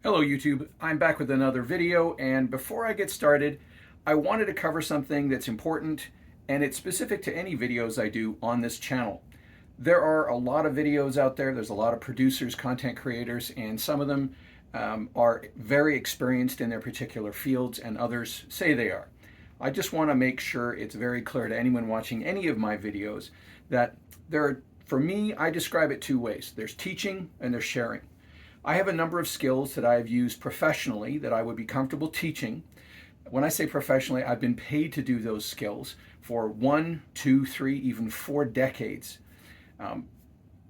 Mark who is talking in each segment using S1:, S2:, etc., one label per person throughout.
S1: Hello YouTube, I'm back with another video, and before I get started, I wanted to cover something that's important, and it's specific to any videos I do on this channel. There are a lot of videos out there, there's a lot of producers, content creators, and some of them are very experienced in their particular fields, and others say they are. I just want to make sure it's very clear to anyone watching any of my videos that for me, I describe it two ways. There's teaching and there's sharing. I have a number of skills that I've used professionally that I would be comfortable teaching. When I say professionally, I've been paid to do those skills for 1, 2, 3, even 4 decades. Um,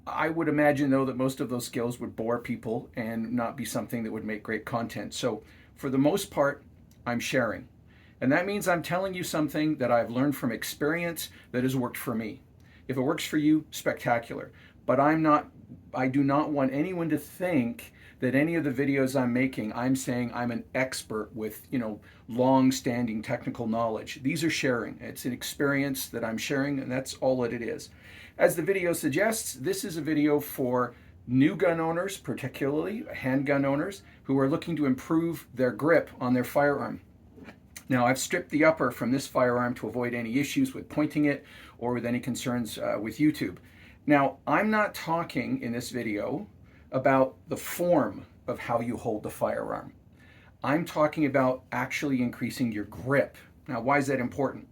S1: I would imagine, though, that most of those skills would bore people and not be something that would make great content. So, for the most part, I'm sharing. And that means I'm telling you something that I've learned from experience that has worked for me. If it works for you, spectacular. But I do not want anyone to think that any of the videos I'm making, I'm saying I'm an expert with, long-standing technical knowledge. These are sharing. It's an experience that I'm sharing, and that's all that it is. As the video suggests, this is a video for new gun owners, particularly handgun owners, who are looking to improve their grip on their firearm. Now, I've stripped the upper from this firearm to avoid any issues with pointing it or with any concerns with YouTube. Now, I'm not talking in this video about the form of how you hold the firearm. I'm talking about actually increasing your grip. Now, why is that important?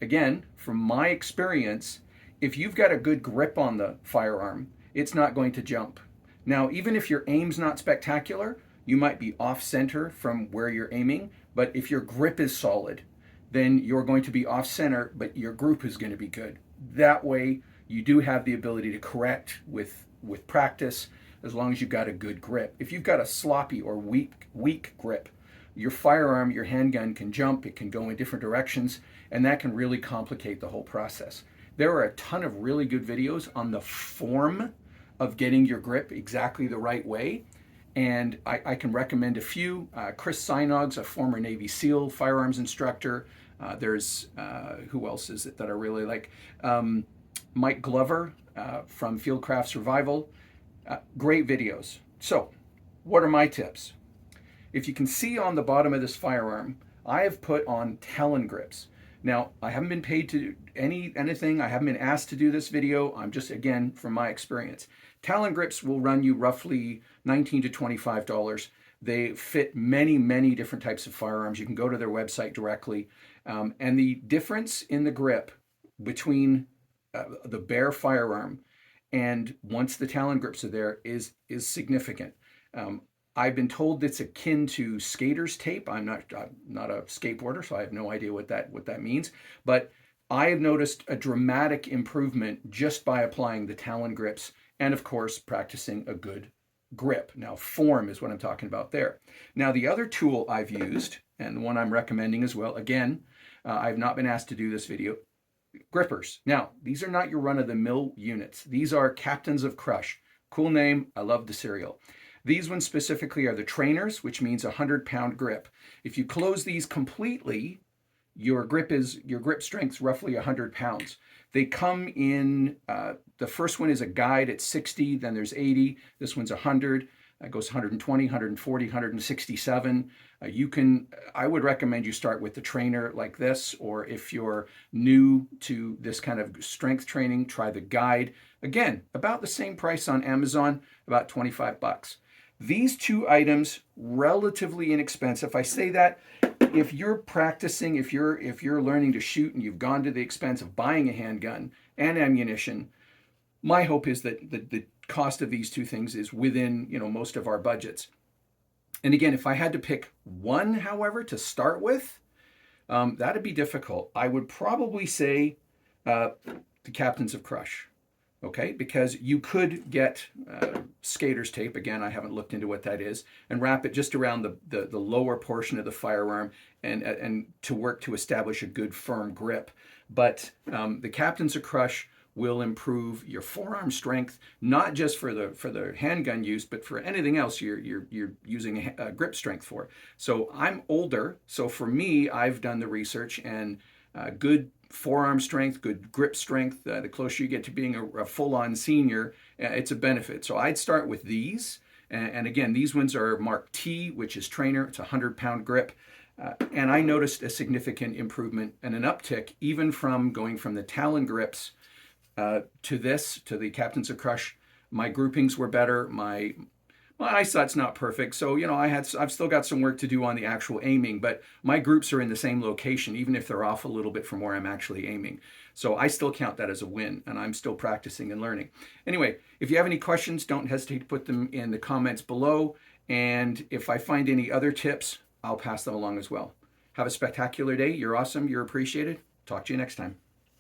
S1: Again, from my experience, if you've got a good grip on the firearm, it's not going to jump. Now, even if your aim's not spectacular, you might be off center from where you're aiming, but if your grip is solid, then you're going to be off center, but your group is going to be good. That way, you do have the ability to correct with practice as long as you've got a good grip. If you've got a sloppy or weak grip, your firearm, your handgun can jump, it can go in different directions, and that can really complicate the whole process. There are a ton of really good videos on the form of getting your grip exactly the right way. And I can recommend a few. Chris Sinog's a former Navy SEAL firearms instructor. There's, who else is it that I really like? Mike Glover from Fieldcraft Survival. Great videos. So, what are my tips? If you can see on the bottom of this firearm, I have put on Talon grips. Now, I haven't been paid to do anything. I haven't been asked to do this video. I'm just, again, from my experience. Talon grips will run you roughly $19 to $25. They fit many different types of firearms. You can go to their website directly. And the difference in the grip between the bare firearm and once the Talon grips are there is significant. I've been told it's akin to skater's tape. I'm not a skateboarder, so I have no idea what that means. But I have noticed a dramatic improvement just by applying the Talon grips and, of course, practicing a good grip. Now, form is what I'm talking about there. Now, the other tool I've used, and the one I'm recommending as well, again, I've not been asked to do this video, grippers. Now, these are not your run-of-the-mill units. These are Captains of Crush. Cool name. I love the cereal. These ones specifically are the trainers, which means a 100-pound grip. If you close these completely, your grip strength's roughly 100 pounds. They come in, the first one is a guide at 60, then there's 80. This one's 100. That goes 120, 140, 167. I would recommend you start with the trainer like this, or if you're new to this kind of strength training, try the guide. Again, about the same price on Amazon, about 25 bucks. These two items, relatively inexpensive. I say that if you're practicing, if you're learning to shoot and you've gone to the expense of buying a handgun and ammunition, my hope is that the cost of these two things is within, most of our budgets. And again, if I had to pick one, however, to start with, that'd be difficult. I would probably say the Captains of Crush. Okay, because you could get skater's tape, again, I haven't looked into what that is, and wrap it just around the lower portion of the firearm and to work to establish a good firm grip. But the Captains of Crush will improve your forearm strength, not just for the handgun use, but for anything else you're using a grip strength for. So I'm older, so for me, I've done the research, and good forearm strength, good grip strength, the closer you get to being a full-on senior, it's a benefit. So I'd start with these, And again, these ones are Mark T, which is trainer. It's a 100-pound grip. And I noticed a significant improvement and an uptick even from going from the Talon grips to the Captains of Crush. My groupings were better. My eyesight's not perfect, so I've still got some work to do on the actual aiming, but my groups are in the same location, even if they're off a little bit from where I'm actually aiming. So I still count that as a win, and I'm still practicing and learning. Anyway, if you have any questions, don't hesitate to put them in the comments below, and if I find any other tips, I'll pass them along as well. Have a spectacular day. You're awesome. You're appreciated. Talk to you next time.